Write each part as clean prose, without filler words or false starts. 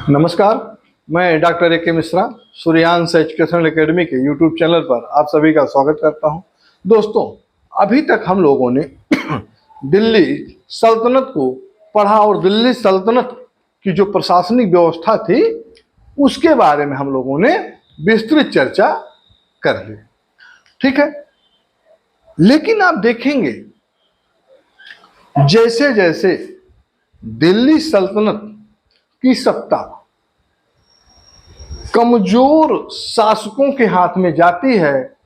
नमस्कार, मैं doctor A के मिश्रा सूर्यांश एजुकेशनल एकेडमी के यूट्यूब चैनल पर आप सभी का स्वागत करता हूं। दोस्तों, अभी तक हम लोगों ने दिल्ली सल्तनत को पढ़ा और दिल्ली सल्तनत की जो प्रशासनिक व्यवस्था थी उसके बारे में हम लोगों ने विस्तृत चर्चा कर ली। ठीक है, लेकिन आप देखेंगे जैसे जैसे दिल्ली सल्तनत की सत्ता कमजोर शासकों के हाथ में जाती है,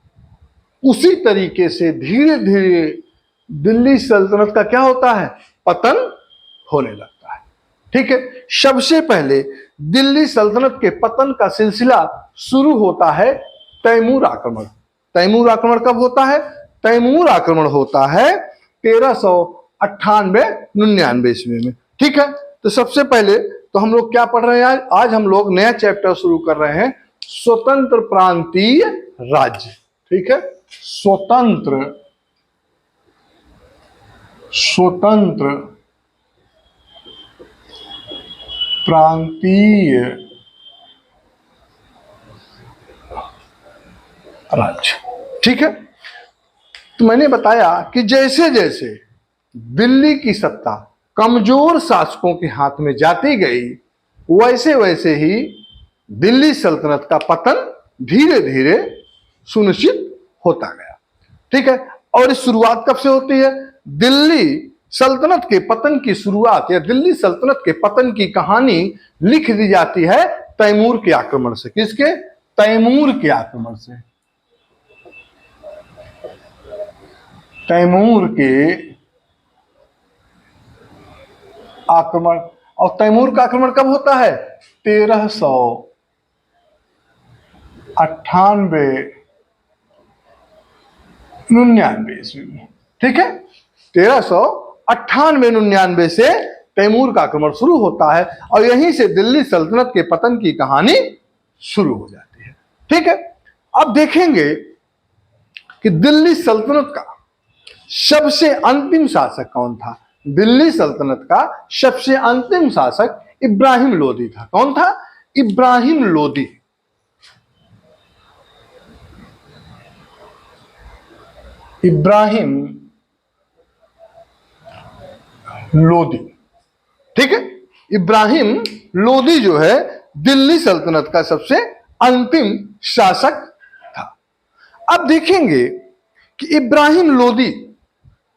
उसी तरीके से धीरे धीरे दिल्ली सल्तनत का क्या होता है, पतन होने लगता है। ठीक है, सबसे पहले दिल्ली सल्तनत के पतन का सिलसिला शुरू होता है तैमूर आक्रमण। तैमूर आक्रमण कब होता है? तैमूर आक्रमण होता है 1398-99 ईस्वी में। ठीक है, तो सबसे पहले तो हम लोग क्या पढ़ रहे हैं आज हम लोग नया चैप्टर शुरू कर रहे हैं, स्वतंत्र प्रांतीय राज्य। ठीक है, स्वतंत्र प्रांतीय राज्य। ठीक है, तो मैंने बताया कि जैसे जैसे दिल्ली की सत्ता कमजोर शासकों के हाथ में जाती गई, वैसे वैसे ही दिल्ली सल्तनत का पतन धीरे धीरे सुनिश्चित होता गया। ठीक है, और इस शुरुआत कब से होती है? दिल्ली सल्तनत के पतन की शुरुआत या दिल्ली सल्तनत के पतन की कहानी लिख दी जाती है तैमूर के आक्रमण से। किसके? तैमूर के आक्रमण से। तैमूर के आक्रमण। और तैमूर का आक्रमण कब होता है? 1398-99 ईस्वी में। ठीक है, 1398-99 से तैमूर का आक्रमण शुरू होता है और यहीं से दिल्ली सल्तनत के पतन की कहानी शुरू हो जाती है। ठीक है, अब देखेंगे कि दिल्ली सल्तनत का सबसे अंतिम शासक कौन था। दिल्ली सल्तनत का सबसे अंतिम शासक इब्राहिम लोदी था। कौन था? इब्राहिम लोदी। इब्राहिम लोदी। ठीक है, इब्राहिम लोदी जो है दिल्ली सल्तनत का सबसे अंतिम शासक था। अब देखेंगे कि इब्राहिम लोदी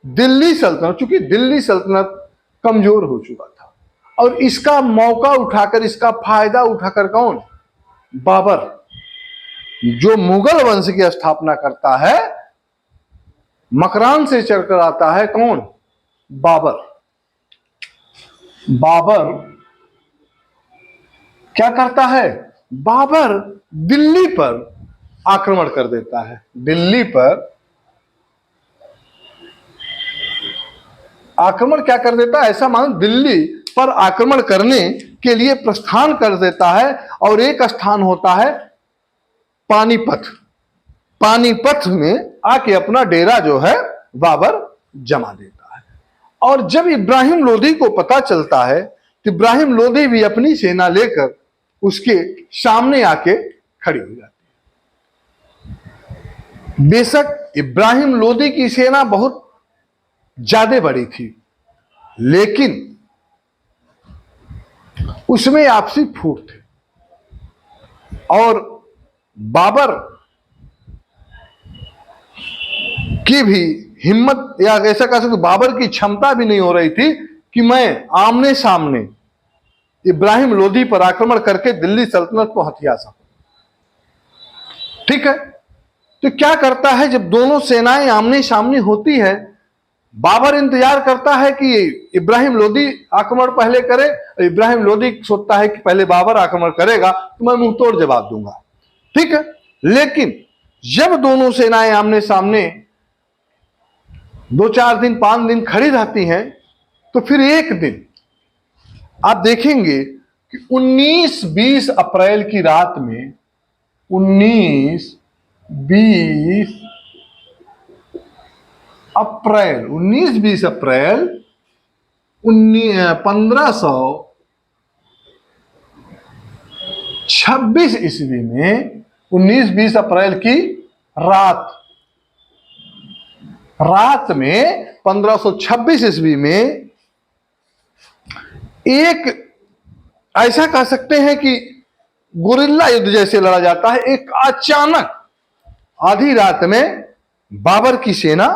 दिल्ली सल्तनत, चूंकि दिल्ली सल्तनत कमजोर हो चुका था और इसका मौका उठाकर, इसका फायदा उठाकर कौन? बाबर, जो मुगल वंश की स्थापना करता है, मकरान से चढ़कर आता है। कौन? बाबर। बाबर क्या करता है? बाबर दिल्ली पर आक्रमण कर देता है। दिल्ली पर आक्रमण क्या कर देता है? ऐसा मानो दिल्ली पर आक्रमण करने के लिए प्रस्थान कर देता है और एक स्थान होता है पानीपत। पानीपत में आके अपना डेरा जो है बाबर जमा देता है। और जब इब्राहिम लोदी को पता चलता है तो इब्राहिम लोदी भी अपनी सेना लेकर उसके सामने आके खड़ी हो जाती है। बेशक इब्राहिम लोदी की सेना बहुत ज्यादा बड़ी थी, लेकिन उसमें आपसी फूट थे और बाबर की भी हिम्मत, या ऐसा कह सकते बाबर की क्षमता भी नहीं हो रही थी कि मैं आमने सामने इब्राहिम लोदी पर आक्रमण करके दिल्ली सल्तनत को हथिया सकूं। ठीक है, तो क्या करता है, जब दोनों सेनाएं आमने सामने होती है, बाबर इंतजार करता है कि इब्राहिम लोदी आक्रमण पहले करे। इब्राहिम लोदी सोचता है कि पहले बाबर आक्रमण करेगा तो मैं मुंह तोड़ जवाब दूंगा। ठीक है, लेकिन जब दोनों सेनाएं आमने सामने 2-4 दिन 5 दिन खड़ी रहती हैं, तो फिर एक दिन आप देखेंगे कि 19-20 अप्रैल की रात में, 19-20 अप्रैल 1500 26 ईस्वी में 19-20 अप्रैल की रात में 1526 ईस्वी में एक ऐसा कह सकते हैं कि गुरिल्ला युद्ध जैसे लड़ा जाता है। एक अचानक आधी रात में बाबर की सेना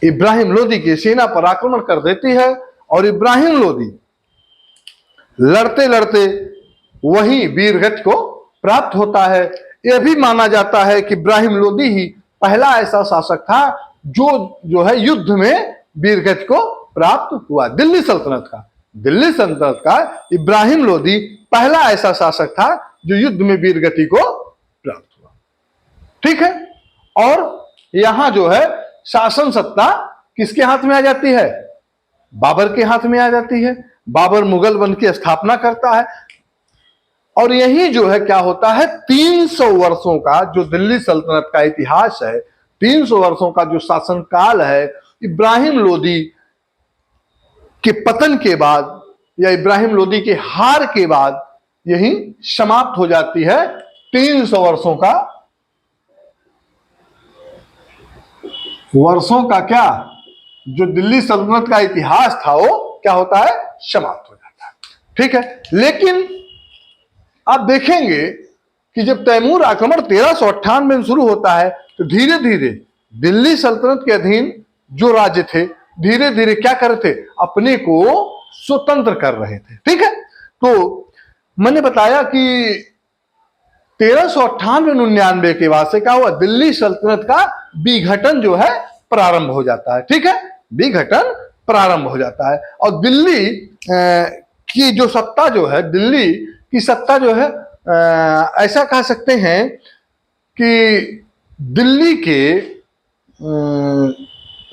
इब्राहिम लोदी की सेना पर आक्रमण कर देती है और इब्राहिम लोदी लड़ते लड़ते वही वीरगति को प्राप्त होता है। यह भी माना जाता है कि इब्राहिम लोदी ही पहला ऐसा शासक था जो है युद्ध में वीरगति को प्राप्त हुआ। दिल्ली सल्तनत का इब्राहिम लोदी पहला ऐसा शासक था जो युद्ध में वीरगति को प्राप्त हुआ। ठीक है, और यहां जो है शासन सत्ता किसके हाथ में आ जाती है? बाबर के हाथ में आ जाती है। बाबर मुगल वंश की स्थापना करता है और यही जो है क्या होता है, 300 वर्षों का जो दिल्ली सल्तनत का इतिहास है, 300 वर्षों का जो शासनकाल है, इब्राहिम लोदी के पतन के बाद या इब्राहिम लोदी के हार के बाद यही समाप्त हो जाती है। 300 वर्षों का क्या जो दिल्ली सल्तनत का इतिहास था वो क्या होता है, समाप्त हो जाता है। ठीक है, लेकिन आप देखेंगे कि जब तैमूर आक्रमण 1358 में शुरू होता है तो धीरे धीरे दिल्ली सल्तनत के अधीन जो राज्य थे धीरे धीरे क्या कर रहे थे, अपने को स्वतंत्र कर रहे थे। ठीक है, तो मैंने बताया कि 1398-99 के बाद से क्या हुआ, दिल्ली सल्तनत का विघटन जो है प्रारंभ हो जाता है। ठीक है, विघटन प्रारंभ हो जाता है और दिल्ली की जो सत्ता जो है, दिल्ली की सत्ता जो है ऐसा कह सकते हैं कि दिल्ली के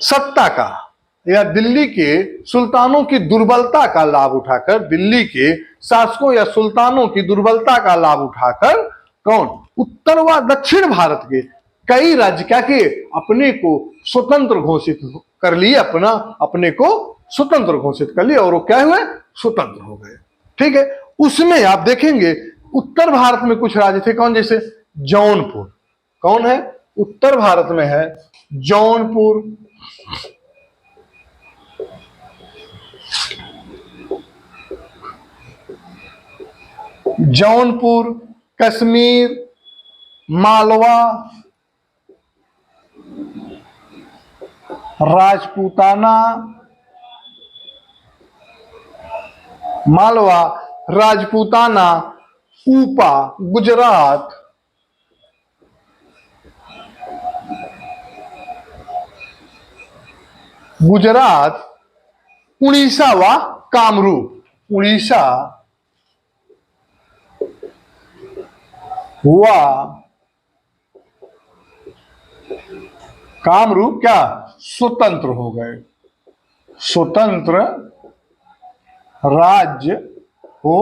सत्ता का या दिल्ली के सुल्तानों की दुर्बलता का लाभ उठाकर, दिल्ली के शासकों या सुल्तानों की दुर्बलता का लाभ उठाकर कौन, उत्तर व दक्षिण भारत के कई राज्य क्या किए, अपने को स्वतंत्र घोषित कर लिए, अपने को स्वतंत्र घोषित कर लिए और वो क्या हुए, स्वतंत्र हो गए। ठीक है, उसमें आप देखेंगे उत्तर भारत में कुछ राज्य थे कौन, जैसे जौनपुर, कौन है, उत्तर भारत में है जौनपुर, जौनपुर, कश्मीर, मालवा, राजपूताना, मालवा, राजपूताना, ऊपा, गुजरात, उड़ीसा व कामरूप, उड़ीसा व कामरूप क्या स्वतंत्र हो गए, स्वतंत्र राज्य हो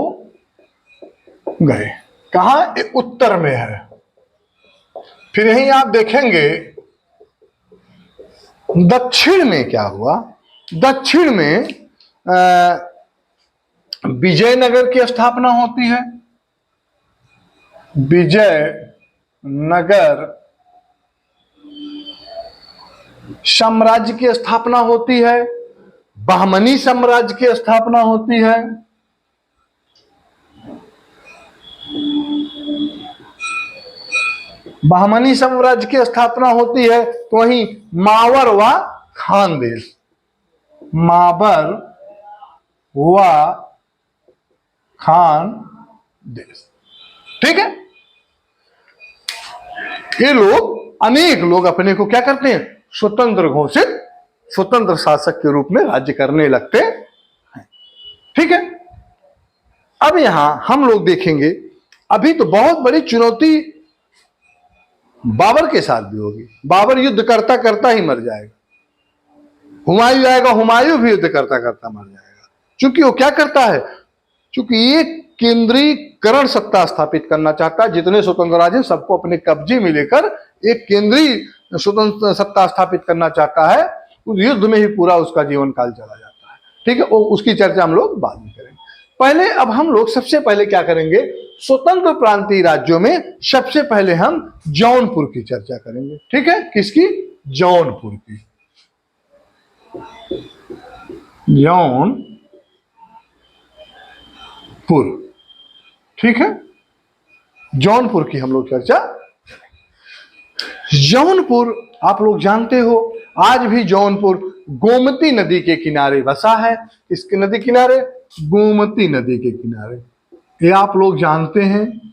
गए। कहां, उत्तर में है। फिर यहीं आप देखेंगे दक्षिण में क्या हुआ, दक्षिण में विजयनगर की स्थापना होती है, विजयनगर साम्राज्य की स्थापना होती है, बहमनी साम्राज्य की स्थापना होती है, बहमनी साम्राज्य की स्थापना होती है। तो वहीं मावर व खानदेश, माबर व खानदेश। ठीक है, ये लोग, अनेक लोग अपने को क्या करते हैं, स्वतंत्र घोषित, स्वतंत्र शासक के रूप में राज्य करने लगते हैं। ठीक है, अब यहां हम लोग देखेंगे, अभी तो बहुत बड़ी चुनौती बाबर के साथ भी होगी। बाबर युद्ध करता करता ही मर जाएगा, हुमायूं आएगा, हुमायूं भी युद्ध करता करता मर जाएगा। क्योंकि वो क्या करता है, क्योंकि एक केंद्रीकरण सत्ता स्थापित करना चाहता है, जितने स्वतंत्र राज्य सबको अपने कब्जे में लेकर एक केंद्रीय स्वतंत्र सत्ता स्थापित करना चाहता है। उस युद्ध में ही पूरा उसका जीवन काल चला जाता है। ठीक है, उसकी चर्चा हम लोग बाद में करेंगे। पहले अब हम लोग सबसे पहले क्या करेंगे, स्वतंत्र प्रांतीय राज्यों में सबसे पहले हम जौनपुर की चर्चा करेंगे। ठीक है, किसकी? जौनपुर की। जौनपुर, ठीक है, जौनपुर की हम लोग चर्चा। जौनपुर आप लोग जानते हो, आज भी जौनपुर गोमती नदी के किनारे बसा है। किसके नदी किनारे? गोमती नदी के किनारे, ये आप लोग जानते हैं।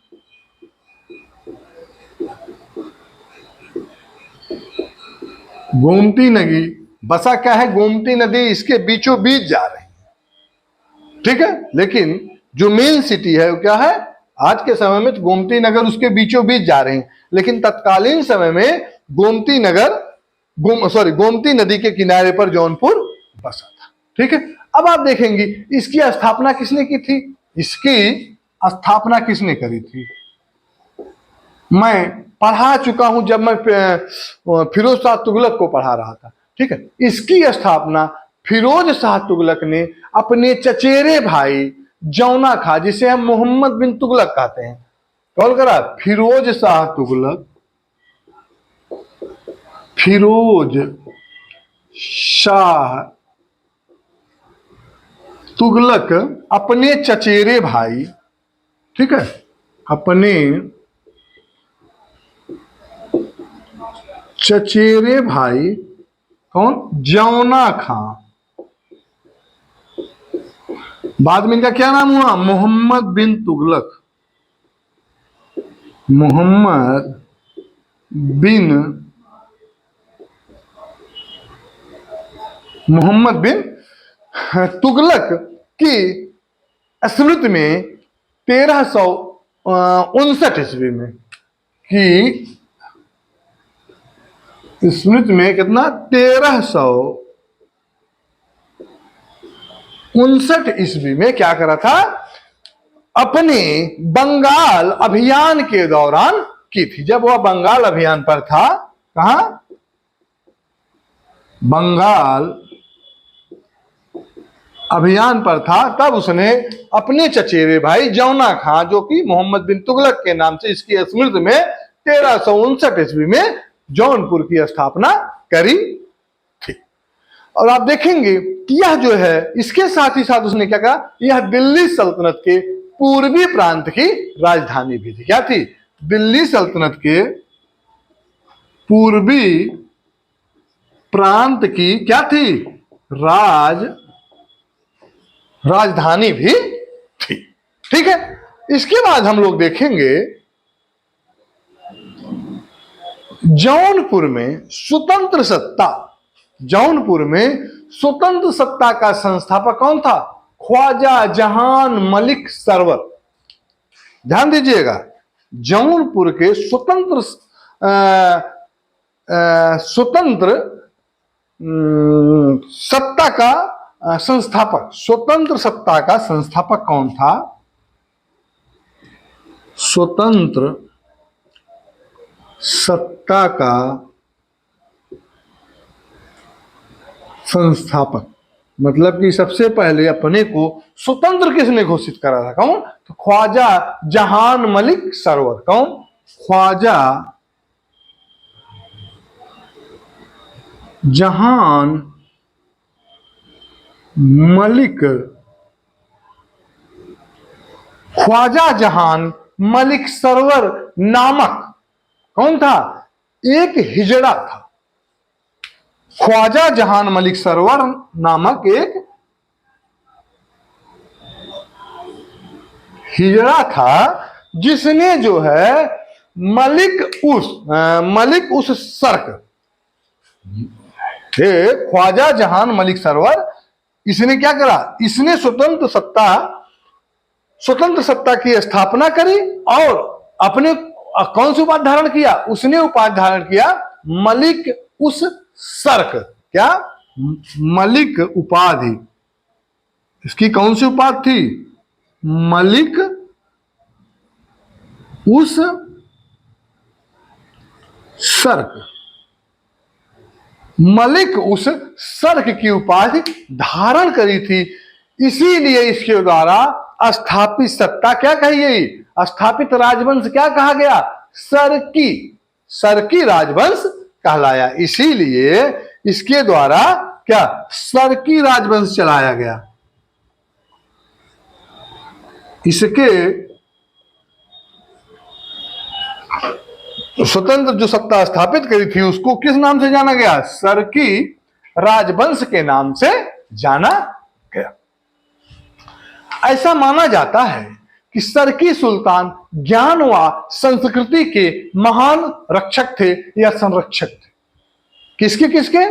गोमती नदी बसा क्या है, गोमती नदी इसके बीचों बीच जा रही है। ठीक है, लेकिन जो मेन सिटी है वो क्या है, आज के समय में तो गोमती नगर उसके बीचों बीच जा रहे हैं, लेकिन तत्कालीन समय में गोमती नदी के किनारे पर जौनपुर बसा था। ठीक है, अब आप देखेंगे इसकी स्थापना किसने की थी? इसकी स्थापना किसने करी थी? मैं पढ़ा चुका हूं जब मैं फिरोज शाह तुगलक को पढ़ा रहा था। ठीक है, इसकी स्थापना फिरोज शाह तुगलक ने अपने चचेरे भाई जौना खां, जिसे हम मोहम्मद बिन तुगलक कहते हैं, कौन करा? फिरोज शाह तुगलक। फिरोज शाह तुगलक अपने चचेरे भाई, ठीक है, अपने चचेरे भाई कौन? जौना खां। बाद में इनका क्या नाम हुआ? मोहम्मद बिन तुगलक। मोहम्मद बिन तुगलक की स्मृति में 1359 ईस्वी में की स्मृति में कितना? 1359 ईस्वी में क्या करा था? अपने बंगाल अभियान के दौरान की थी। जब वह बंगाल अभियान पर था, कहा? बंगाल अभियान पर था, तब उसने अपने चचेरे भाई जौना खां, जो कि मोहम्मद बिन तुगलक के नाम से इसकी स्मृति में 1359 ईस्वी में जौनपुर की स्थापना करी थी। और आप देखेंगे कि यह जो है, इसके साथ ही साथ उसने क्या कहा? यह दिल्ली सल्तनत के पूर्वी प्रांत की राजधानी भी थी। क्या थी? दिल्ली सल्तनत के पूर्वी प्रांत की क्या थी? राजधानी भी थी। ठीक है, इसके बाद हम लोग देखेंगे जौनपुर में स्वतंत्र सत्ता का संस्थापक कौन था? ख्वाजा जहान मलिक सरवर। ध्यान दीजिएगा, जौनपुर के स्वतंत्र सत्ता का संस्थापक, स्वतंत्र सत्ता का संस्थापक कौन था? स्वतंत्र सत्ता का संस्थापक मतलब कि सबसे पहले अपने को स्वतंत्र किसने घोषित करा था? कौन? तो ख्वाजा जहान मलिक सरवर। कौन? ख्वाजा जहान मलिक। ख्वाजा जहान मलिक सरवर नामक कौन था? एक हिजड़ा था। ख्वाजा जहान मलिक सरवर नामक एक हिजड़ा था, जिसने जो है मलिक उस सर्क, ख्वाजा जहान मलिक सरवर, इसने क्या करा? इसने स्वतंत्र सत्ता की स्थापना करी और अपने कौन सी उपाधि धारण किया? उसने उपाधि धारण किया मलिक उस सर्क। क्या? मलिक उपाधि। इसकी कौन सी उपाधि थी? मलिक उस सर्क। मलिक उस सर्क की उपाधि धारण करी थी, इसीलिए इसके द्वारा स्थापित सत्ता क्या कही गई? स्थापित राजवंश क्या कहा गया? सरकी, सरकी राजवंश कहलाया। इसीलिए इसके द्वारा क्या सरकी राजवंश चलाया गया। इसके स्वतंत्र जो सत्ता स्थापित करी थी उसको किस नाम से जाना गया? सरकी राजवंश के नाम से जाना गया। ऐसा माना जाता है कि सरकी सुल्तान ज्ञान व संस्कृति के महान रक्षक थे या संरक्षक थे। किसके किसके?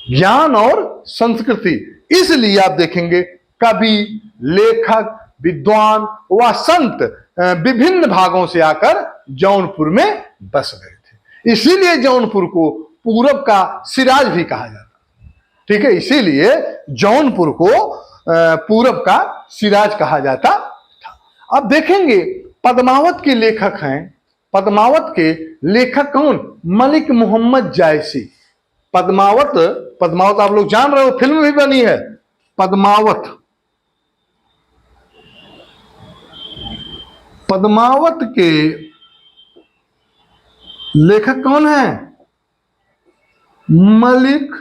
ज्ञान और संस्कृति। इसलिए आप देखेंगे कवि, लेखक, विद्वान व संत विभिन्न भागों से आकर जौनपुर में बस गए थे। इसीलिए जौनपुर को पूरब का सिराज भी कहा जाता है। ठीक है, इसीलिए जौनपुर को पूरब का सिराज कहा जाता था। अब देखेंगे पद्मावत के लेखक हैं। पद्मावत के लेखक कौन? मलिक मोहम्मद जायसी। पद्मावत, पद्मावत आप लोग जान रहे हो, फिल्म भी बनी है पद्मावत। पद्मावत के लेखक कौन है? मलिक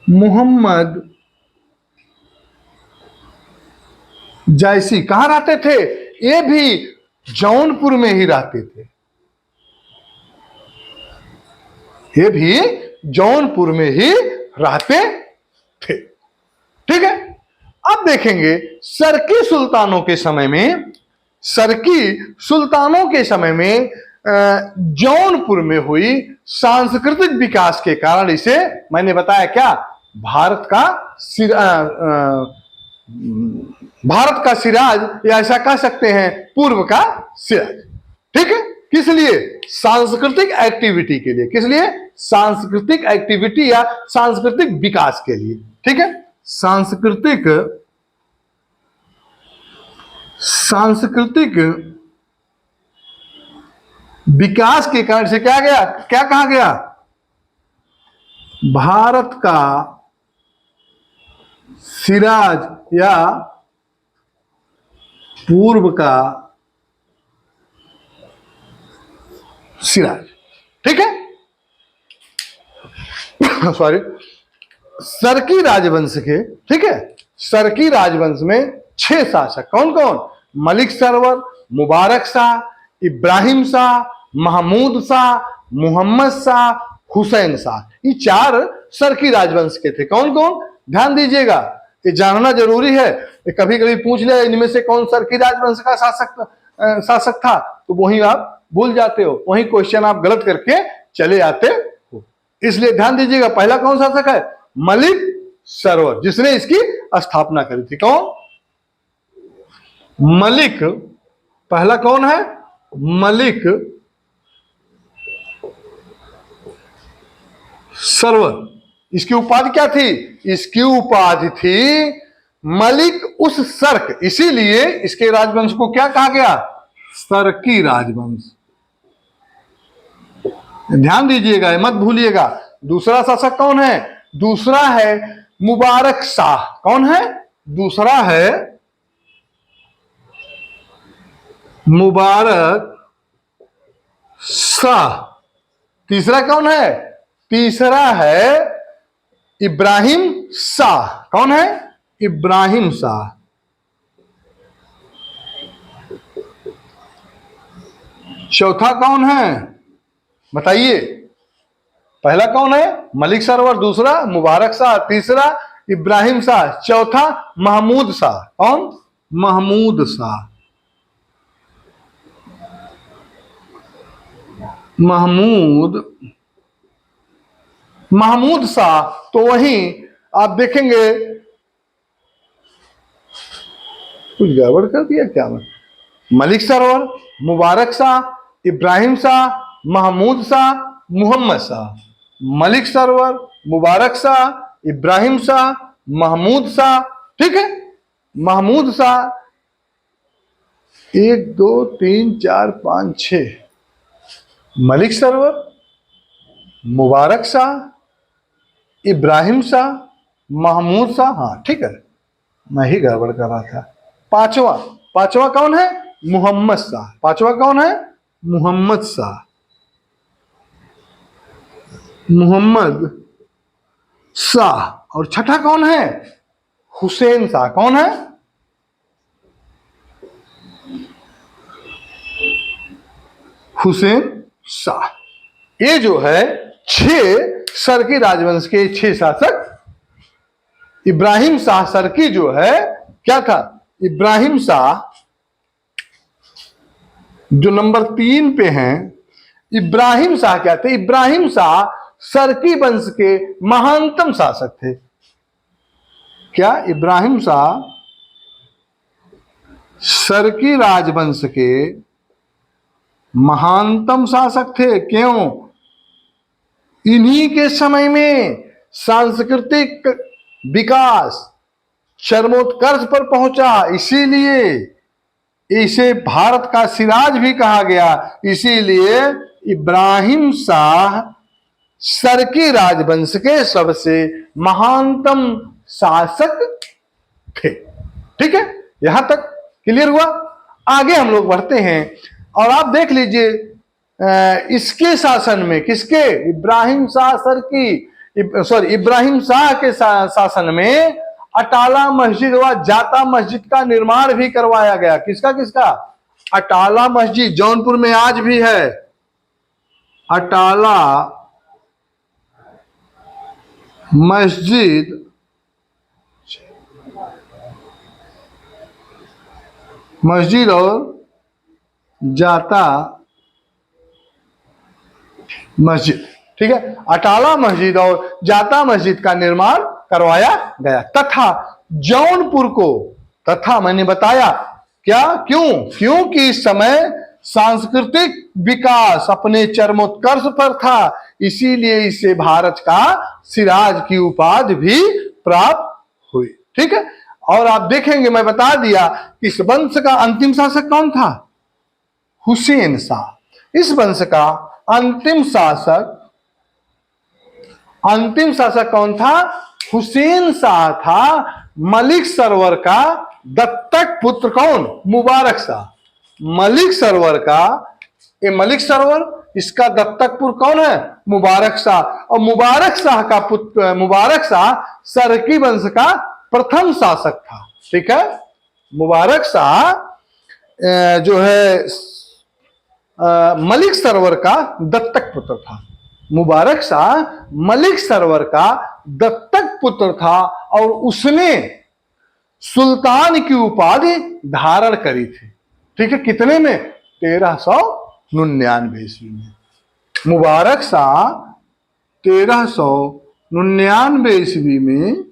मोहम्मद जायसी। कहां रहते थे? ये भी जौनपुर में ही रहते थे। ये भी जौनपुर में ही रहते थे। ठीक है, अब देखेंगे सरकी सुल्तानों के समय में, सरकी सुल्तानों के समय में जौनपुर में हुई सांस्कृतिक विकास के कारण इसे मैंने बताया क्या, भारत का सिराज या ऐसा कह सकते हैं पूर्व का सिराज। ठीक है, किस लिए? सांस्कृतिक एक्टिविटी के लिए। किस लिए? सांस्कृतिक एक्टिविटी या सांस्कृतिक विकास के लिए। ठीक है, सांस्कृतिक विकास के कारण से क्या गया, क्या कहा गया? भारत का सिराज या पूर्व का सिराज। ठीक है, सॉरी, सरकी राजवंश के, ठीक है, सरकी राजवंश में 6 शासक कौन कौन? मलिक सरवर, मुबारक शाह, इब्राहिम शाह, महमूद शाह, मोहम्मद शाह, हुसैन शाह। ये 4 सरकी राजवंश के थे। कौन कौन? ध्यान दीजिएगा, ये जानना जरूरी है। कभी कभी पूछ लिया इनमें से कौन सरकी राजवंश का शासक था, तो वही आप भूल जाते हो, वही क्वेश्चन आप गलत करके चले आते हो। इसलिए ध्यान दीजिएगा, पहला कौन शासक है? मलिक सरवर, जिसने इसकी स्थापना करी थी। कौन? मलिक। पहला कौन है? मलिक सरवर। इसकी उपाधि क्या थी? इसकी उपाधि थी मलिक उस सर्क। इसीलिए इसके राजवंश को क्या कहा गया? सरकी राजवंश। ध्यान दीजिएगा, मत भूलिएगा। दूसरा शासक कौन है? दूसरा है मुबारक शाह। कौन है? दूसरा है मुबारक शाह। तीसरा कौन है? तीसरा है इब्राहिम शाह। कौन है? इब्राहिम शाह। चौथा कौन है बताइए? पहला कौन है? मलिक सरवर, दूसरा मुबारक शाह, तीसरा इब्राहिम शाह, चौथा महमूद शाह। कौन? महमूद शाह। महमूद शाह। तो वहीं आप देखेंगे कुछ गड़बड़ कर दिया क्या मैं? मलिक सरवर, मुबारक शाह, इब्राहिम शाह, महमूद शाह, मोहम्मद शाह। मलिक सरवर, मुबारक शाह, इब्राहिम शाह, महमूद शाह। ठीक है, महमूद शाह 1 2 3 4 5 6। मलिक सरवर, मुबारक शाह, इब्राहिम शाह, महमूद शाह। हाँ ठीक है, मैं ही गड़बड़ कर रहा था। पांचवा, पांचवा कौन है? मोहम्मद शाह। पांचवा कौन है? मोहम्मद शाह। मोहम्मद शाह। और छठा कौन है? हुसैन शाह। कौन है? हुसैन शाह। ये जो है छह सरकी राजवंश के छह शासक। इब्राहिम शाह सरकी जो है क्या था? इब्राहिम शाह जो नंबर 3 पे हैं, इब्राहिम शाह क्या थे? इब्राहिम शाह सरकी वंश के महानतम शासक थे। क्या इब्राहिम शाह सरकी राजवंश के महानतम शासक थे? क्यों? इन्हीं के समय में सांस्कृतिक विकास चरमोत्कर्ष पर पहुंचा, इसीलिए इसे भारत का सिराज भी कहा गया। इसीलिए इब्राहिम शाह सरकी राजवंश के सबसे महानतम शासक थे। ठीक है, यहां तक क्लियर हुआ। आगे हम लोग बढ़ते हैं और आप देख लीजिए इसके शासन में, किसके? इब्राहिम शाह सरकी, सॉरी इब्राहिम शाह के शासन में अटाला मस्जिद व जाता मस्जिद का निर्माण भी करवाया गया। किसका किसका? अटाला मस्जिद जौनपुर में आज भी है। अटाला मस्जिद मस्जिद और जाता मस्जिद, ठीक है, अटाला मस्जिद और जाता मस्जिद का निर्माण करवाया गया। तथा जौनपुर को, तथा मैंने बताया क्या, क्यों? क्योंकि इस समय सांस्कृतिक विकास अपने चरमोत्कर्ष पर था, इसीलिए इसे भारत का सिराज की उपाधि भी प्राप्त हुई। ठीक है, और आप देखेंगे मैं बता दिया कि इस वंश का अंतिम शासक कौन था? हुसैन शाह। इस वंश का अंतिम शासक कौन था? हुसैन शाह था। मलिक सरवर का दत्तक पुत्र कौन? मुबारक शाह। मलिक सरवर का, ये मलिक सरवर, इसका दत्तक पुत्र कौन है? मुबारक शाह। और मुबारक शाह का पुत्र, मुबारक शाह सरकी वंश का प्रथम शासक था। ठीक है, मुबारक शाह जो है मलिक सरवर का दत्तक पुत्र था। मुबारक शाह मलिक सरवर का दत्तक पुत्र था और उसने सुल्तान की उपाधि धारण करी थी। ठीक है, कितने में? 1399 ईस्वी में। मुबारक शाह 1399 ईस्वी में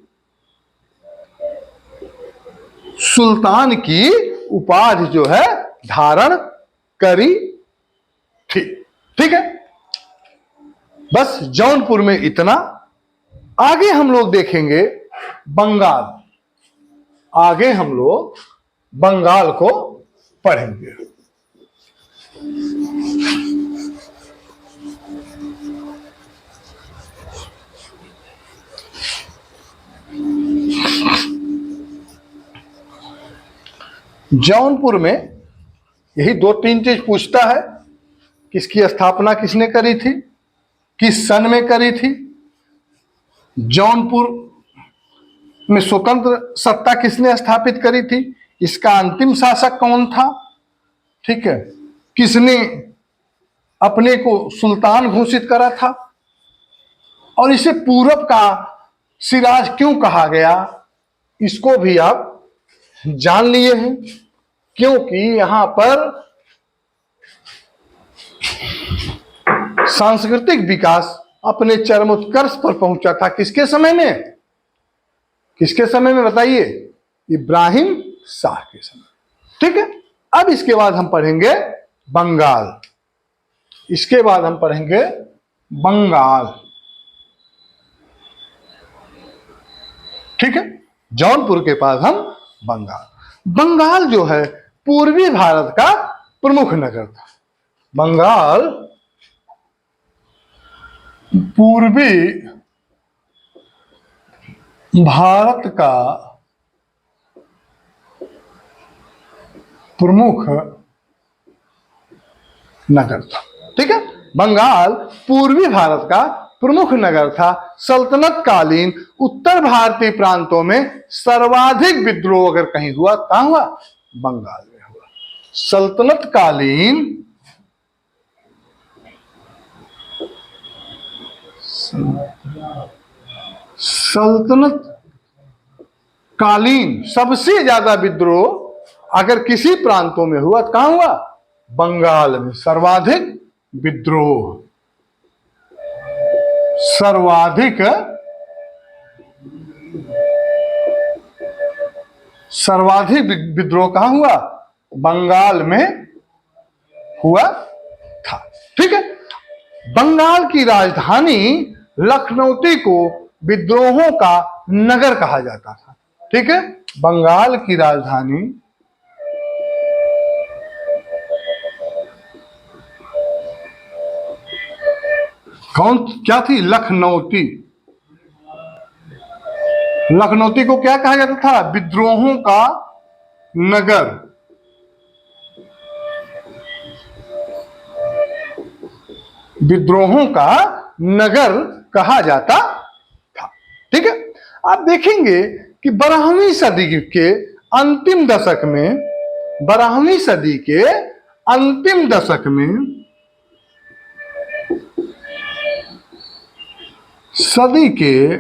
सुल्तान की उपाधि जो है धारण करी थी। ठीक है, बस जौनपुर में इतना। आगे हम लोग देखेंगे बंगाल। आगे हम लोग बंगाल को पढ़ेंगे। जौनपुर में यही 2-3 चीज पूछता है। किसकी स्थापना किसने करी थी? किस सन में करी थी? जौनपुर में स्वतंत्र सत्ता किसने स्थापित करी थी? इसका अंतिम शासक कौन था? ठीक है, किसने अपने को सुल्तान घोषित करा था? और इसे पूरब का सिराज क्यों कहा गया, इसको भी आप जान लिए हैं। क्योंकि यहां पर सांस्कृतिक विकास अपने चरमोत्कर्ष पर पहुंचा था। किसके समय में? किसके समय में बताइए? इब्राहिम शाह के समय। ठीक है, अब इसके बाद हम पढ़ेंगे बंगाल। इसके बाद हम पढ़ेंगे बंगाल। ठीक है, जौनपुर के पास हम बंगाल। बंगाल जो है पूर्वी भारत का प्रमुख नगर था। बंगाल पूर्वी भारत का प्रमुख नगर था। ठीक है, बंगाल पूर्वी भारत का प्रमुख नगर था। सल्तनत कालीन उत्तर भारतीय प्रांतों में सर्वाधिक विद्रोह अगर कहीं हुआ कहां हुआ? बंगाल में हुआ। सल्तनत कालीन सबसे ज्यादा विद्रोह अगर किसी प्रांतों में हुआ तो कहां हुआ? बंगाल में। सर्वाधिक विद्रोह, सर्वाधिक विद्रोह कहां हुआ? बंगाल में हुआ था। ठीक है, बंगाल की राजधानी लखनऊ को विद्रोहों का नगर कहा जाता था। ठीक है, बंगाल की राजधानी क्या थी? लखनऊ को क्या कहा जाता था? विद्रोहों का नगर। विद्रोहों का नगर कहा जाता था। ठीक है, आप देखेंगे कि 12वीं सदी के अंतिम दशक में, 12वीं सदी के अंतिम दशक में, सदी के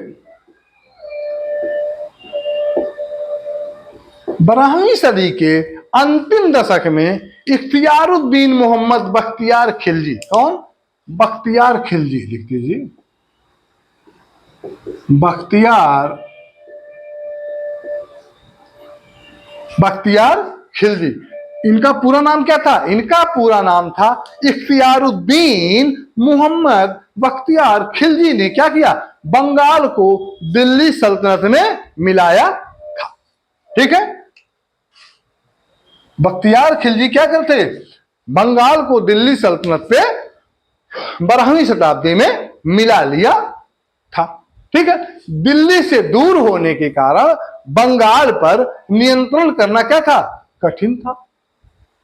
12वीं सदी के अंतिम दशक में इख्तियारुद्दीन मोहम्मद बख्तियार खिलजी, कौन? बख्तियार खिलजी, लिख दीजिए, बख्तियार खिलजी। इनका पूरा नाम क्या था? इनका पूरा नाम था इख्तियारुद्दीन मोहम्मद बख्तियार खिलजी ने क्या किया? बंगाल को दिल्ली सल्तनत में मिलाया था। ठीक है, बख्तियार खिलजी क्या करते? बंगाल को दिल्ली सल्तनत पे 12वीं शताब्दी में मिला लिया था। ठीक है, दिल्ली से दूर होने के कारण बंगाल पर नियंत्रण करना क्या था? कठिन था।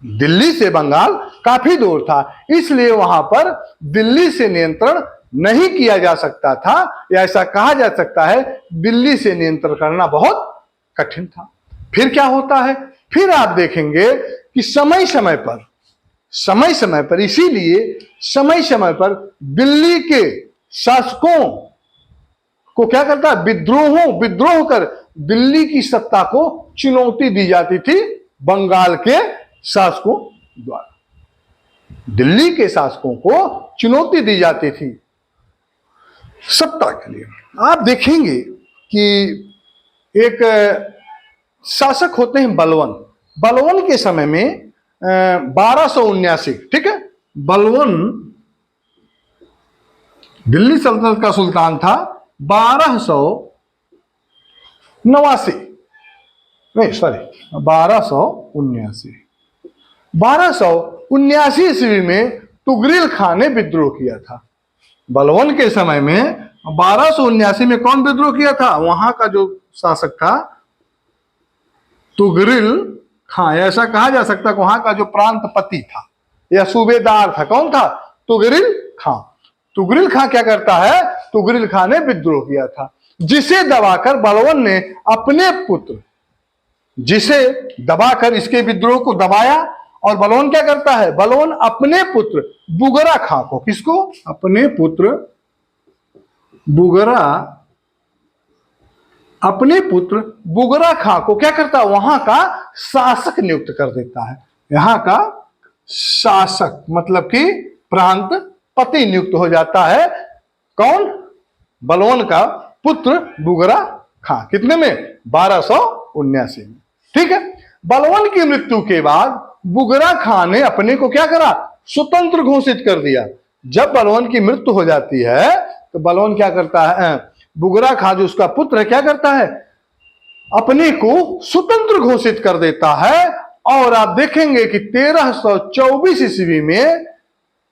दिल्ली से बंगाल काफी दूर था, इसलिए वहां पर दिल्ली से नियंत्रण नहीं किया जा सकता था, या ऐसा कहा जा सकता है दिल्ली से नियंत्रण करना बहुत कठिन था। फिर क्या होता है? फिर आप देखेंगे कि समय समय पर इसीलिए समय समय पर दिल्ली के शासकों को क्या करता है? विद्रोह कर दिल्ली की सत्ता को चुनौती दी जाती थी बंगाल के शासकों द्वारा। दिल्ली के शासकों को चुनौती दी जाती थी सत्ता के लिए। आप देखेंगे कि एक शासक होते हैं बलवन के समय में 1279, ठीक है, बलवन दिल्ली सल्तनत का सुल्तान था। 1279 ईस्वी में तुगरिल खां ने विद्रोह किया था। बलवन के समय में 1279 में कौन विद्रोह किया था? वहां का जो शासक था तुगरिल खां। ऐसा कहा जा सकता है कि वहां का जो प्रांतपति था या सूबेदार था, कौन था? तुगरिल खां। तुगरिल खां क्या करता है? तुगरिल खां ने विद्रोह किया था, जिसे दबाकर बलवन ने अपने पुत्र, जिसे दबाकर इसके विद्रोह को दबाया, और बलवन क्या करता है? बलवन अपने पुत्र बुगरा खां को, किसको? अपने पुत्र बुगरा खां को क्या करता है? वहां का शासक नियुक्त कर देता है। यहां का शासक मतलब कि प्रांत पति नियुक्त हो जाता है। कौन? बलवन का पुत्र बुगरा खां। कितने में? 1279 में। ठीक है, बलवन की मृत्यु के बाद बुगरा खां ने अपने को क्या करा? स्वतंत्र घोषित कर दिया। जब बलवन की मृत्यु हो जाती है तो बलवन क्या करता है? बुगरा खां जो उसका पुत्र है क्या करता है? अपने को स्वतंत्र घोषित कर देता है। और आप देखेंगे कि 1324 ईस्वी में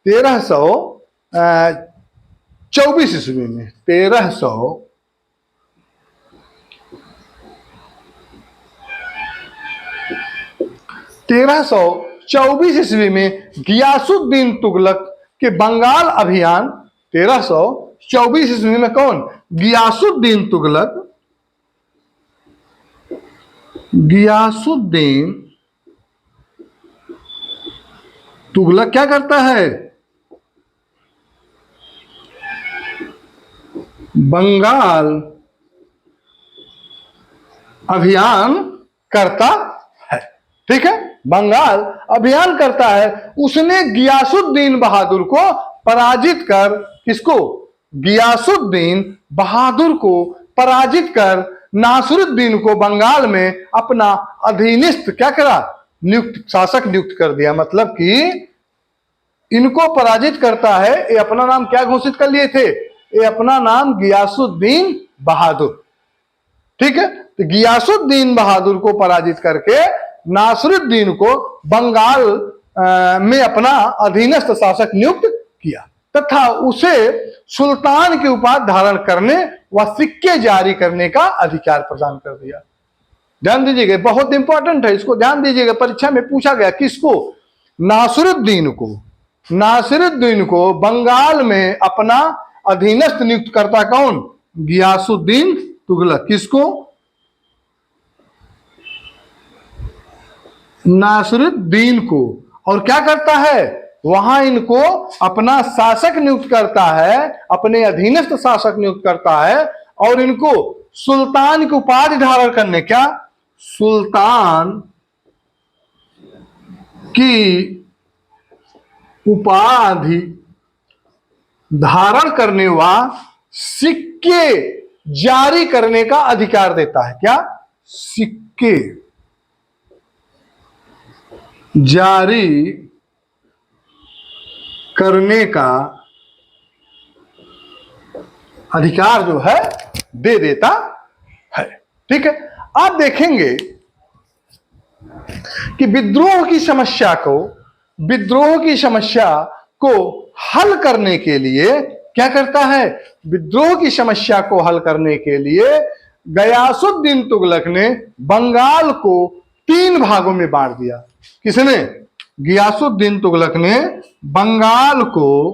1324 ईस्वी में 1324 1324 ईस्वी में गियासुद्दीन तुगलक के बंगाल अभियान, 1324 ईस्वी में कौन? गियासुद्दीन तुगलक, गियासुद्दीन तुगलक क्या करता है? बंगाल अभियान करता है। ठीक है, बंगाल अभियान करता है। उसने गियासुद्दीन बहादुर को पराजित कर, किसको? गियासुद्दीन बहादुर को पराजित कर नासिरुद्दीन को बंगाल में अपना अधीनस्थ क्या करा? नियुक्त, शासक नियुक्त कर दिया। मतलब कि इनको पराजित करता है, ये अपना नाम क्या घोषित कर लिए थे? ये अपना नाम गियासुद्दीन बहादुर। ठीक है, तो गियासुद्दीन बहादुर को पराजित करके नासिरुद्दीन को बंगाल में अपना अधीनस्थ शासक नियुक्त किया तथा उसे सुल्तान की उपाधि धारण करने व सिक्के जारी करने का अधिकार प्रदान कर दिया। ध्यान दीजिएगा, बहुत इंपॉर्टेंट है, इसको ध्यान दीजिएगा। परीक्षा में पूछा गया, किसको? नासिरुद्दीन को। नासिरुद्दीन को बंगाल में अपना अधीनस्थ नियुक्त करता कौन? गियासुद्दीन तुगलक। किसको? नासिरुद्दीन को। और क्या करता है? वहां इनको अपना शासक नियुक्त करता है, अपने अधीनस्थ शासक नियुक्त करता है और इनको सुल्तान की उपाधि धारण करने, क्या? सुल्तान की उपाधि धारण करने व सिक्के जारी करने का अधिकार देता है। क्या? सिक्के जारी करने का अधिकार जो है दे देता है। ठीक है, आप देखेंगे कि विद्रोह की समस्या को हल करने के लिए क्या करता है? विद्रोह की समस्या को हल करने के लिए गयासुद्दीन तुगलक ने बंगाल को 3 भागों में बांट दिया। किसने? गियासुद्दीन तुगलक ने बंगाल को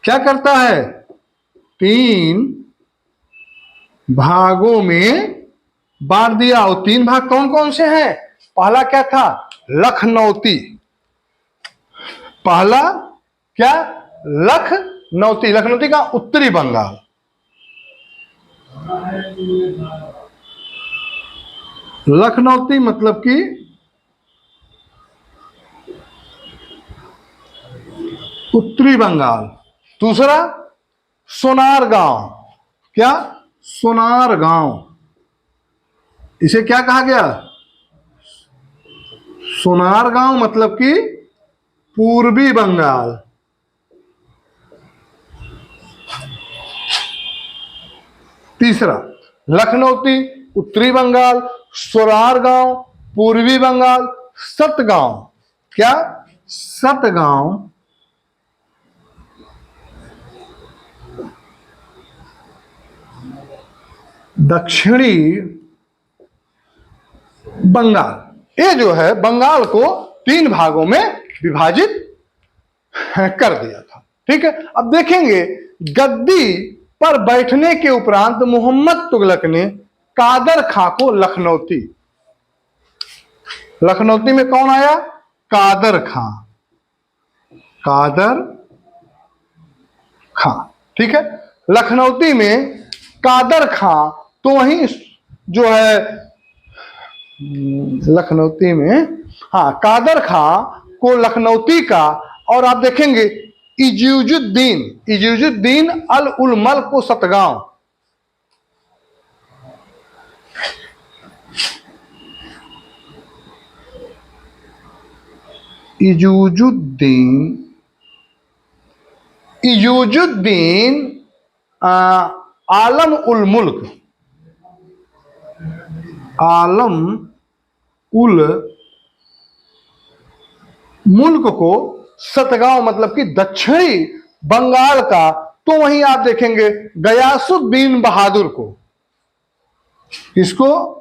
क्या करता है? 3 भागों में बांट दिया। और 3 भाग कौन कौन से हैं? पहला क्या था? लखनौती। पहला क्या? लखनौती। लखनौती का उत्तरी बंगाल। लखनौती मतलब कि उत्तरी बंगाल। दूसरा सोनारगांव। क्या? सोनारगांव। इसे क्या कहा गया? सोनारगांव मतलब कि पूर्वी बंगाल। तीसरा लखनौती उत्तरी बंगाल, सोनारगांव पूर्वी बंगाल, सतगांव। क्या? सतगांव दक्षिणी बंगाल। ये जो है बंगाल को 3 भागों में विभाजित कर दिया था। ठीक है, अब देखेंगे गद्दी पर बैठने के उपरांत मोहम्मद तुगलक ने कादर खां को लखनौती में कौन आया? कादर खां। कादर खां। ठीक है, लखनौती में कादर खां तो वहीं जो है लखनौती में, हाँ, कादर खां को लखनौती का, और आप देखेंगे इजुजुद्दीन अल उल को सतगांव। इजुजुद्दीन आलम उल मुल्क को सतगांव मतलब कि दक्षिणी बंगाल का, तो वहीं आप देखेंगे गयासुद्दीन बहादुर को, इसको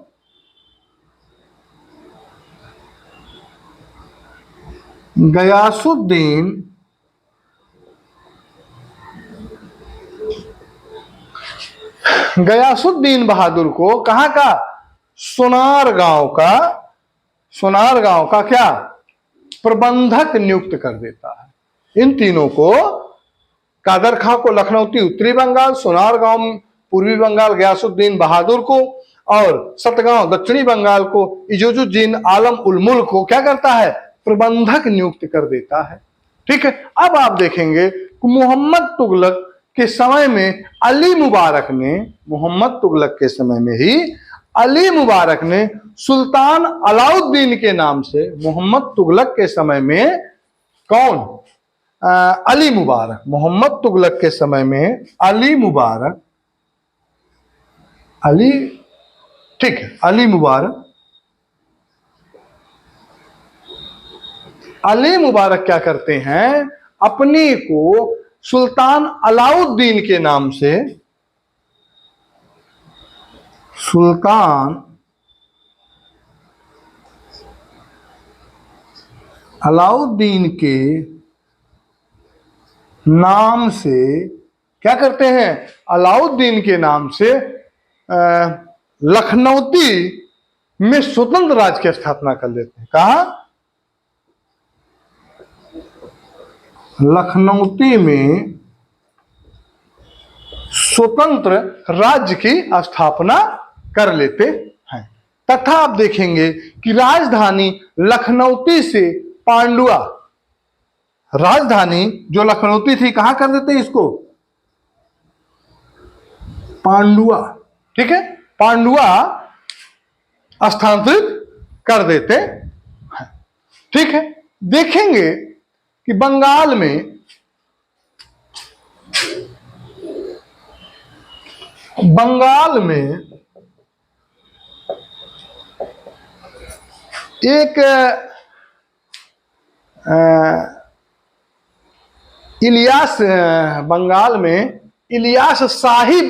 गयासुद्दीन गयासुद्दीन बहादुर को कहाँ का, सोनार गांव का क्या, प्रबंधक नियुक्त कर देता है। इन तीनों को, कादर खां को लखनऊती उत्तरी बंगाल, सोनार गांव पूर्वी बंगाल गयासुद्दीन बहादुर को, और सतगांव दक्षिणी बंगाल को इजुजुद्दीन आलम उल मुल्क को क्या करता है, प्रबंधक नियुक्त कर देता है। ठीक है। अब आप देखेंगे मोहम्मद तुगलक के समय में मोहम्मद तुगलक के समय में ही अली मुबारक ने सुल्तान अलाउद्दीन के नाम से, मोहम्मद तुगलक के समय में कौन, अली मुबारक, मोहम्मद तुगलक के समय में अली मुबारक, अली, ठीक है, अली मुबारक क्या करते हैं, अपने को सुल्तान अलाउद्दीन के नाम से, सुल्तान अलाउद्दीन के नाम से क्या करते हैं, अलाउद्दीन के नाम से लखनऊती में स्वतंत्र राज्य की स्थापना कर लेते हैं। कहा, लखनऊती में स्वतंत्र राज्य की स्थापना कर लेते हैं। तथा आप देखेंगे कि राजधानी लखनऊती से पांडुआ, राजधानी जो लखनऊती थी कहां कर देते इसको, पांडुआ। ठीक है, पांडुआ स्थानांतरित कर देते हैं। ठीक है। देखेंगे कि बंगाल में एक इलियास, बंगाल में इलियास शाही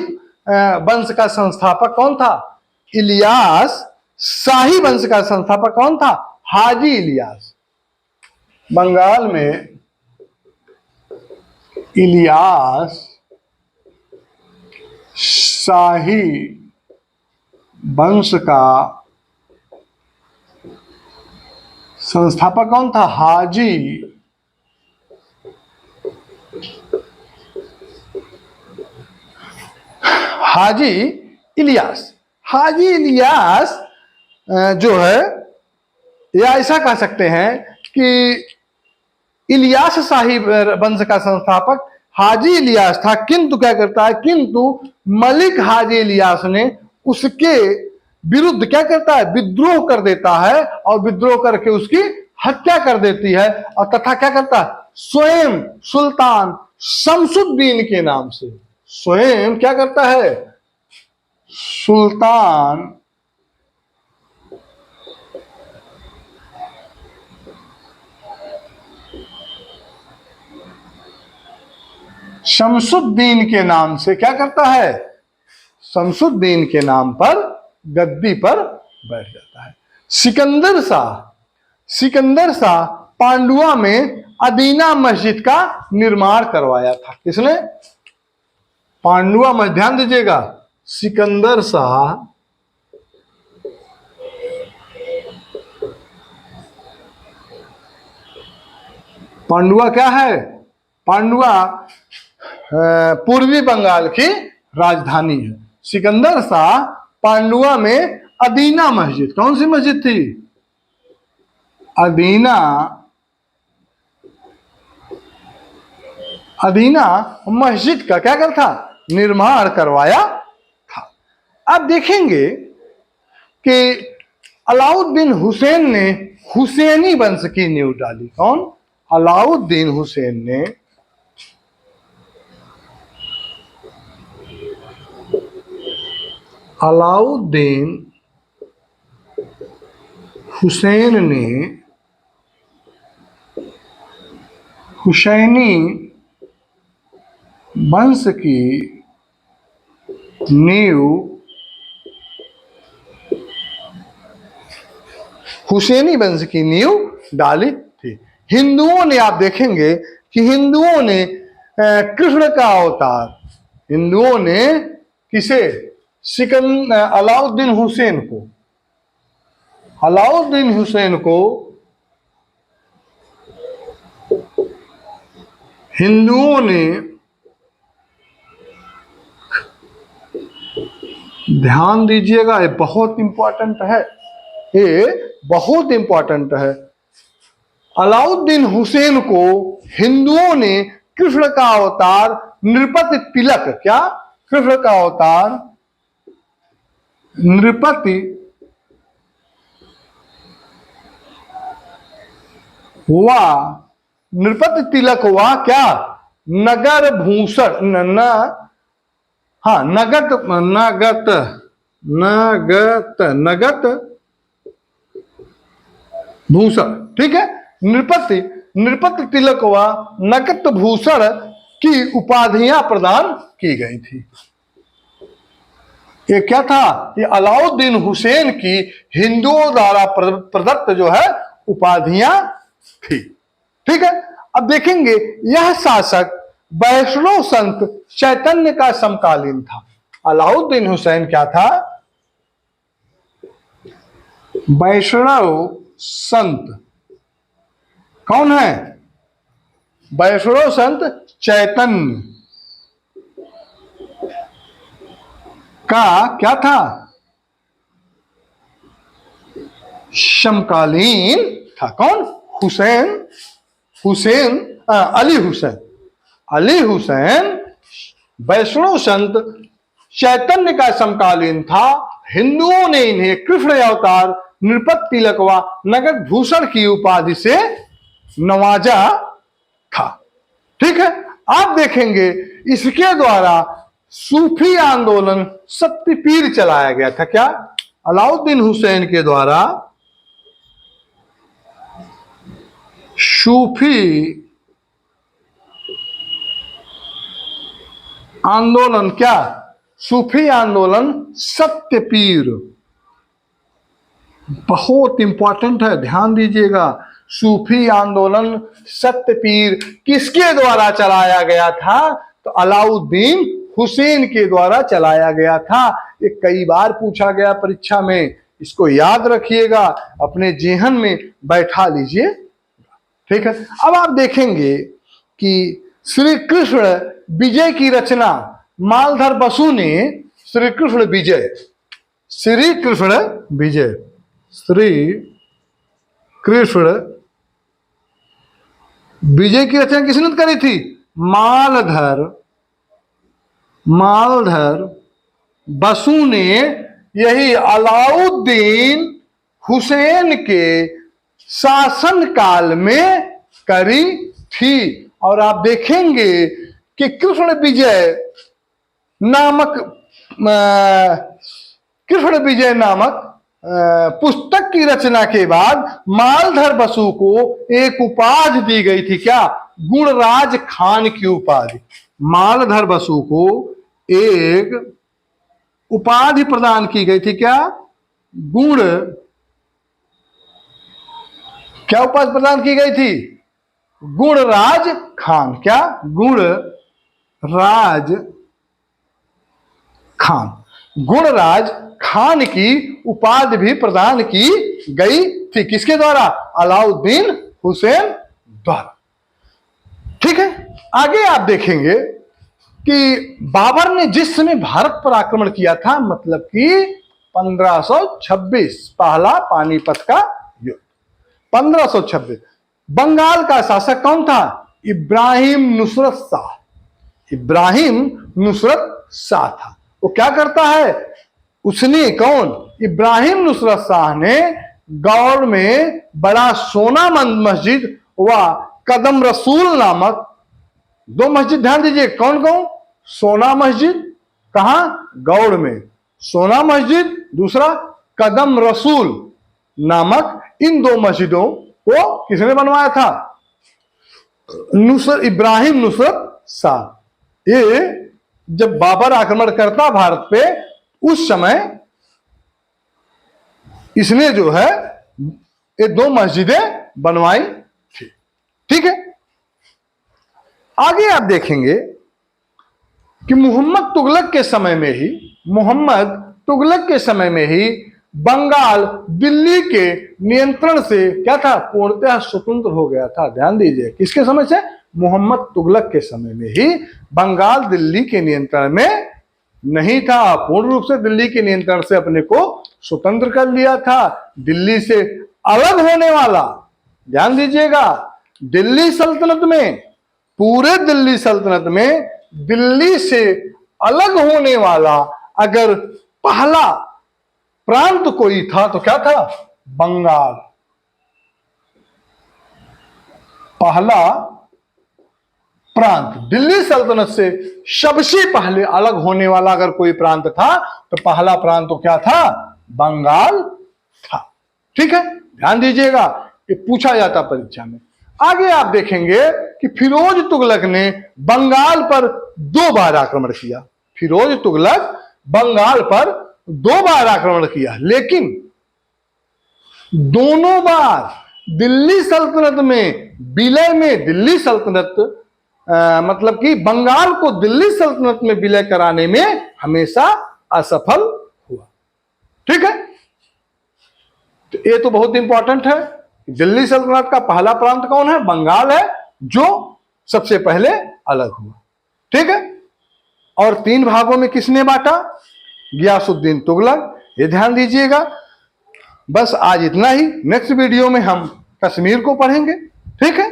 वंश का संस्थापक कौन था, इलियास शाही वंश का संस्थापक कौन था, हाजी इलियास। बंगाल में इलियास शाही वंश का संस्थापक कौन था, हाजी इलियास। हाजी इलियास जो है, या ऐसा कह सकते हैं कि इलियास शाही वंश का संस्थापक हाजी इलियास था, किंतु क्या करता है, किंतु मलिक हाजी इलियास ने उसके विरुद्ध क्या करता है, विद्रोह कर देता है, और विद्रोह करके उसकी हत्या कर देती है। और तथा क्या करता है, स्वयं सुल्तान शमसुद्दीन के नाम से, स्वयं क्या करता है, सुल्तान शमसुद्दीन के नाम से क्या करता है, शमसुद्दीन के नाम पर गद्दी पर बैठ जाता है। सिकंदर शाह पांडुआ में अदीना मस्जिद का निर्माण करवाया था। किसने, पांडुआ में, ध्यान दीजिएगा, सिकंदर शाह पांडुआ क्या है, पांडुआ पूर्वी बंगाल की राजधानी है। सिकंदर शाह पांडुआ में अदीना मस्जिद, कौन सी मस्जिद थी, अदीना मस्जिद का क्या कर था, निर्माण करवाया था। अब देखेंगे कि अलाउद्दीन हुसैन ने हुसैनी वंश की नींव डाली। कौन, अलाउद्दीन हुसैन ने हुसैनी वंश की नींव, हुसैनी वंश की नींव डाली थी। हिंदुओं ने, आप देखेंगे कि हिंदुओं ने कृष्ण का अवतार, हिंदुओं ने किसे, अलाउद्दीन हुसैन को, अलाउद्दीन हुसैन को हिंदुओं ने, ध्यान दीजिएगा ये बहुत इंपॉर्टेंट है, ये बहुत इंपॉर्टेंट है, अलाउद्दीन हुसैन को हिंदुओं ने कृष्ण का अवतार, नृपति तिलक, क्या, कृष्ण का अवतार नृपति हुआ, नृपति तिलक हुआ क्या, नगर भूषण, हाँ नगत नगत नगत नगत भूषण, ठीक है, नृपति नृपति तिलक हुआ, नगत भूषण की उपाधियां प्रदान की गई थी। ये क्या था, ये अलाउद्दीन हुसैन की हिंदुओं द्वारा प्रदत्त जो है उपाधियां थी, ठीक है। अब देखेंगे यह शासक वैष्णव संत चैतन्य का समकालीन था। अलाउद्दीन हुसैन क्या था, वैष्णव संत, कौन है, वैष्णव संत चैतन्य का क्या था, समकालीन था। कौन, हुसैन, हुसैन अली हुसैन, अली हुसैन वैष्णव संत चैतन्य का समकालीन था। हिंदुओं ने इन्हें कृष्ण अवतार, नृपत तिलक व नगद भूषण की उपाधि से नवाजा था, ठीक है। आप देखेंगे इसके द्वारा सूफी आंदोलन सत्यपीर चलाया गया था। क्या, अलाउद्दीन हुसैन के द्वारा सूफी आंदोलन, क्या, सूफी आंदोलन सत्यपीर, बहुत इंपॉर्टेंट है, ध्यान दीजिएगा। सूफी आंदोलन सत्यपीर किसके द्वारा चलाया गया था, तो अलाउद्दीन हुसैन के द्वारा चलाया गया था। ये कई बार पूछा गया परीक्षा में, इसको याद रखिएगा, अपने जेहन में बैठा लीजिए, ठीक है। अब आप देखेंगे कि श्री कृष्ण विजय की रचना मालधर बसु ने, श्री कृष्ण विजय, श्री कृष्ण विजय, श्री कृष्ण विजय की रचना किसने करी थी, मालधर, मालधर बसु ने, यही अलाउद्दीन हुसैन के शासन काल में करी थी। और आप देखेंगे कि कृष्ण विजय नामक कृष्ण विजय नामक पुस्तक की रचना के बाद मालधर बसु को एक उपाधि दी गई थी। क्या, गुणराज खान की उपाधि। मालधर बसु को एक उपाधि प्रदान की गई थी। क्या, गुण, क्या उपाधि प्रदान की गई थी, गुणराज खान। क्या, गुणराज खान, गुणराज खान की उपाधि भी प्रदान की गई थी। किसके द्वारा, अलाउद्दीन हुसैन द्वारा, ठीक है। आगे आप देखेंगे कि बाबर ने जिस समय भारत पर आक्रमण किया था, मतलब कि 1526, पहला पानीपत का युद्ध, 1526, बंगाल का शासक कौन था, इब्राहिम नुसरत शाह, इब्राहिम नुसरत शाह था। वो क्या करता है, उसने, कौन, इब्राहिम नुसरत शाह ने गौड़ में बड़ा सोना मस्जिद व कदम रसूल नामक दो मस्जिद, ध्यान दीजिए, कौन कौन, सोना मस्जिद, कहां, गौड़ में सोना मस्जिद, दूसरा कदम रसूल नामक, इन दो मस्जिदों को किसने बनवाया था, इब्राहिम नुसरत शाह। ये जब बाबर आक्रमण करता भारत पे, उस समय इसने जो है ये दो मस्जिदें बनवाई थी, ठीक है। आगे आप देखेंगे कि मोहम्मद तुगलक के समय में ही बंगाल दिल्ली के नियंत्रण से क्या था, पूर्णतः स्वतंत्र हो गया था। ध्यान दीजिए, किसके समय से? मोहम्मद तुगलक के समय में ही बंगाल दिल्ली के नियंत्रण में नहीं था, पूर्ण रूप से दिल्ली के नियंत्रण से अपने को स्वतंत्र कर लिया था। दिल्ली से अलग होने वाला, ध्यान दीजिएगा, दिल्ली सल्तनत में, पूरे दिल्ली सल्तनत में दिल्ली से अलग होने वाला अगर पहला प्रांत कोई था तो क्या था? बंगाल। पहला प्रांत दिल्ली सल्तनत से सबसे पहले अलग होने वाला अगर कोई प्रांत था तो पहला प्रांत तो क्या था? बंगाल था। ठीक है, ध्यान दीजिएगा, ये पूछा जाता परीक्षा में। आगे आप देखेंगे कि फिरोज तुगलक ने बंगाल पर 2 बार आक्रमण किया। फिरोज तुगलक बंगाल पर 2 बार आक्रमण किया, लेकिन दोनों बार दिल्ली सल्तनत में विलय में, दिल्ली सल्तनत मतलब कि बंगाल को दिल्ली सल्तनत में विलय कराने में हमेशा असफल हुआ। ठीक है, तो ये तो बहुत इंपॉर्टेंट है। दिल्ली सल्तनत का पहला प्रांत कौन है? बंगाल है, जो सबसे पहले अलग हुआ। ठीक है, और 3 भागों में किसने बांटा? गियासुद्दीन तुगलक। ये ध्यान दीजिएगा। बस आज इतना ही, नेक्स्ट वीडियो में हम कश्मीर को पढ़ेंगे। ठीक है,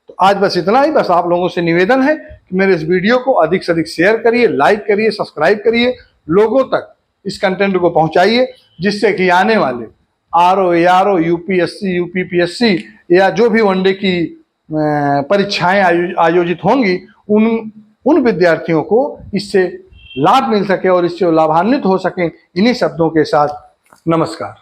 तो आज बस इतना ही। बस आप लोगों से निवेदन है कि मेरे इस वीडियो को अधिक से अधिक शेयर करिए, लाइक करिए, सब्सक्राइब करिए, लोगों तक इस कंटेंट को पहुंचाइए, जिससे कि आने वाले RO, ARO, UPSC, UPPSC या जो भी वनडे की परीक्षाएं आयोजित होंगी, उन विद्यार्थियों को इससे लाभ मिल सके और इससे लाभान्वित हो सकें। इन्हीं शब्दों के साथ नमस्कार।